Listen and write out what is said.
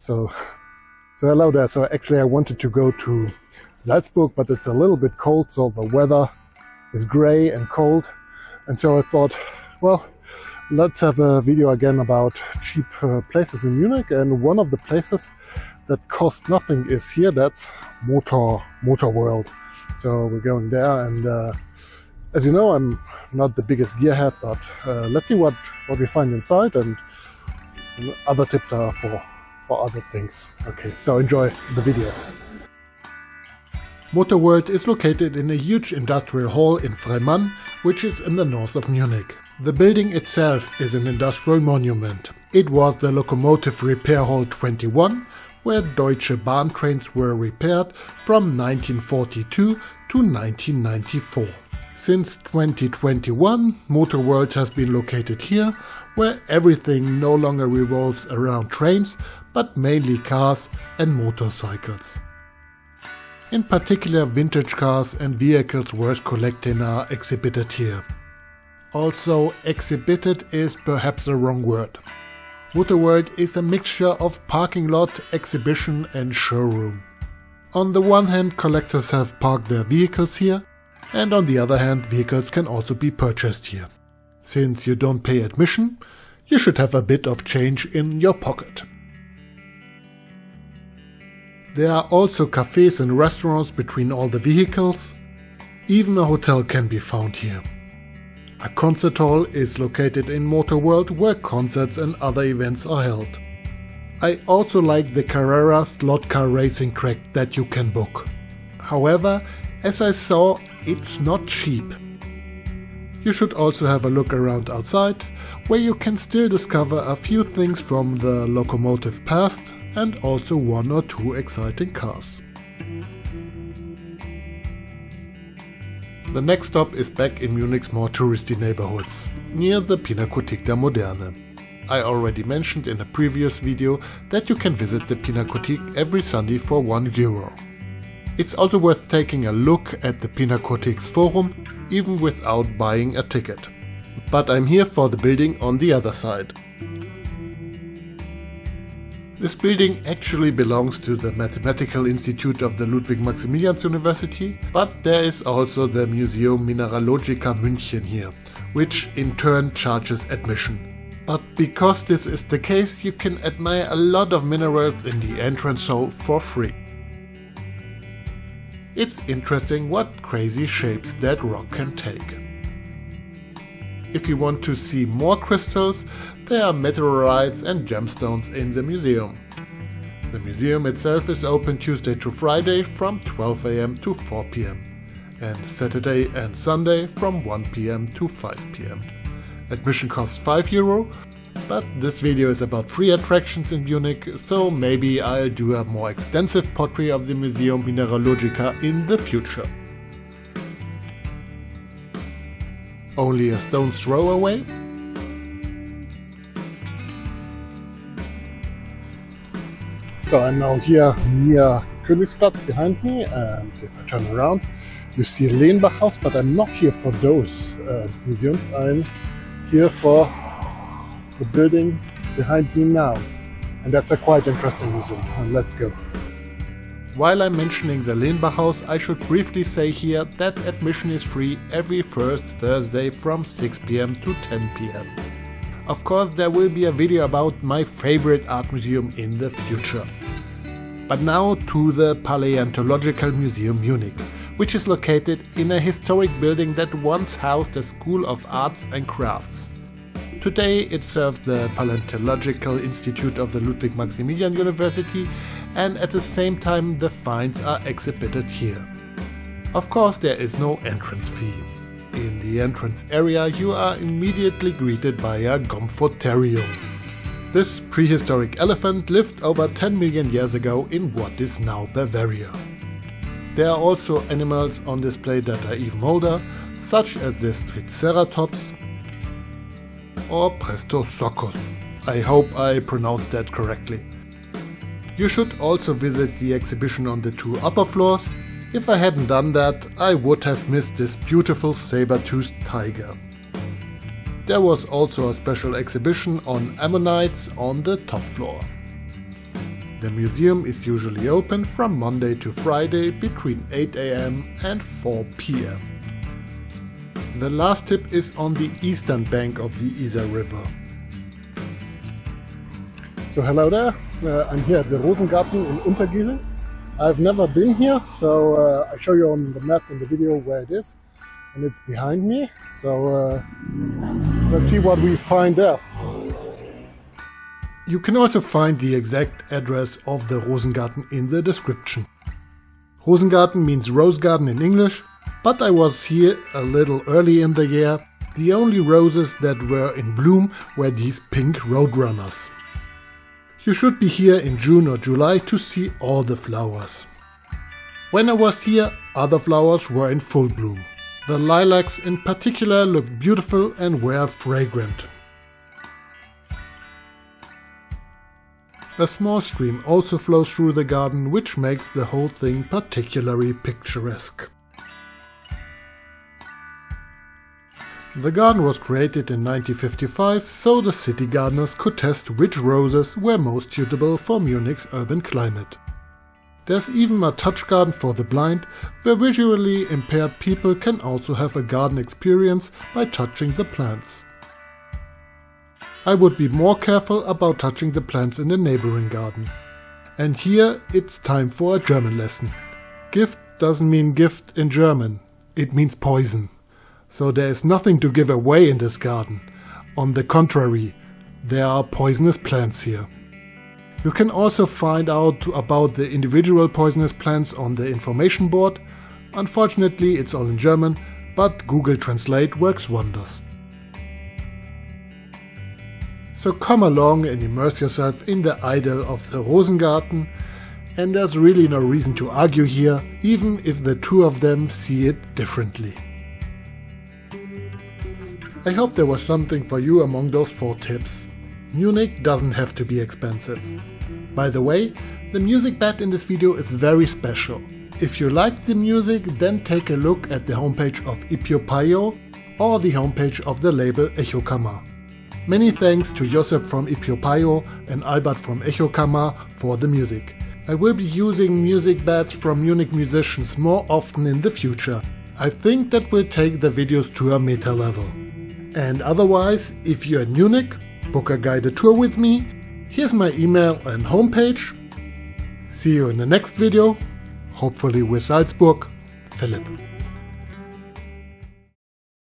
So hello there. So actually I wanted to go to Salzburg, but it's a little bit cold, so the weather is gray and cold. And so I thought, well, let's have a video again about cheap places in Munich. And one of the places that cost nothing is here. That's Motorworld. So we're going there, and as you know, I'm not the biggest gearhead, but let's see what we find inside, and other tips are for other things. Okay, so enjoy the video. Motorworld is located in a huge industrial hall in Freimann, which is in the north of Munich. The building itself is an industrial monument. It was the locomotive repair hall 21, where Deutsche Bahn trains were repaired from 1942 to 1994. Since 2021, Motorworld has been located here, where everything no longer revolves around trains, but mainly cars and motorcycles. In particular, vintage cars and vehicles worth collecting are exhibited here. Also, exhibited is perhaps the wrong word. Motorworld is a mixture of parking lot, exhibition and showroom. On the one hand, collectors have parked their vehicles here, and on the other hand, vehicles can also be purchased here. Since you don't pay admission, you should have a bit of change in your pocket. There are also cafes and restaurants between all the vehicles. Even a hotel can be found here. A concert hall is located in Motorworld, where concerts and other events are held. I also like the Carrera slot car racing track that you can book. However, as I saw, it's not cheap. You should also have a look around outside, where you can still discover a few things from the locomotive past and also one or two exciting cars. The next stop is back in Munich's more touristy neighborhoods, near the Pinakothek der Moderne. I already mentioned in a previous video that you can visit the Pinakothek every Sunday for €1. It's also worth taking a look at the Pinakothek's forum, even without buying a ticket. But I'm here for the building on the other side. This building actually belongs to the Mathematical Institute of the Ludwig-Maximilians-University, but there is also the Museum Mineralogica München here, which in turn charges admission. But because this is the case, you can admire a lot of minerals in the entrance hall for free. It's interesting what crazy shapes that rock can take. If you want to see more crystals, there are meteorites and gemstones in the museum. The museum itself is open Tuesday to Friday from 12 AM to 4 PM and Saturday and Sunday from 1 PM to 5 PM. Admission costs €5, but this video is about free attractions in Munich, so maybe I'll do a more extensive portrait of the Museum Mineralogica in the future. Only a stone's throw away? So I'm now here near Königsplatz behind me, and if I turn around, you see Lehnbach House, but I'm not here for those museums. I'm here for the building behind me now, and that's a quite interesting museum. And let's go. While I'm mentioning the Lehnbach House, I should briefly say here that admission is free every first Thursday from 6 PM to 10 PM. Of course, there will be a video about my favorite art museum in the future. But now to the Paleontological Museum Munich, which is located in a historic building that once housed a school of arts and crafts. Today it serves the Paleontological Institute of the Ludwig-Maximilians-University, and at the same time the finds are exhibited here. Of course, there is no entrance fee. In the entrance area you are immediately greeted by a Gomphotherium. This prehistoric elephant lived over 10 million years ago in what is now Bavaria. There are also animals on display that are even older, such as this Triceratops or Prestosochus. I hope I pronounced that correctly. You should also visit the exhibition on the 2 upper floors. If I hadn't done that, I would have missed this beautiful saber-toothed tiger. There was also a special exhibition on ammonites on the top floor. The museum is usually open from Monday to Friday between 8 AM and 4 PM. The last tip is on the eastern bank of the Isar River. So hello there, I'm here at the Rosengarten in Untergiesing. I've never been here, so I show you on the map in the video where it is, and it's behind me. So let's see what we find there. You can also find the exact address of the Rosengarten in the description. Rosengarten means rose garden in English, but I was here a little early in the year. The only roses that were in bloom were these pink roadrunners. You should be here in June or July to see all the flowers. When I was here, other flowers were in full bloom. The lilacs in particular looked beautiful and were fragrant. A small stream also flows through the garden, which makes the whole thing particularly picturesque. The garden was created in 1955, so the city gardeners could test which roses were most suitable for Munich's urban climate. There's even a touch garden for the blind, where visually impaired people can also have a garden experience by touching the plants. I would be more careful about touching the plants in the neighboring garden. And here it's time for a German lesson. Gift doesn't mean gift in German, it means poison. So there is nothing to give away in this garden. On the contrary, there are poisonous plants here. You can also find out about the individual poisonous plants on the information board. Unfortunately, it's all in German, but Google Translate works wonders. So come along and immerse yourself in the idyll of the Rosengarten, and there's really no reason to argue here, even if the two of them see it differently. I hope there was something for you among those 4 tips. Munich doesn't have to be expensive. By the way, the music bed in this video is very special. If you liked the music, then take a look at the homepage of Ippio Payo or the homepage of the label Echokammer. Many thanks to Josep from Ippio Payo and Albert from Echokammer for the music. I will be using music beds from Munich musicians more often in the future. I think that will take the videos to a meta level. And otherwise, if you're in Munich, book a guided tour with me. Here's my email and homepage. See you in the next video, hopefully with Salzburg. Philipp.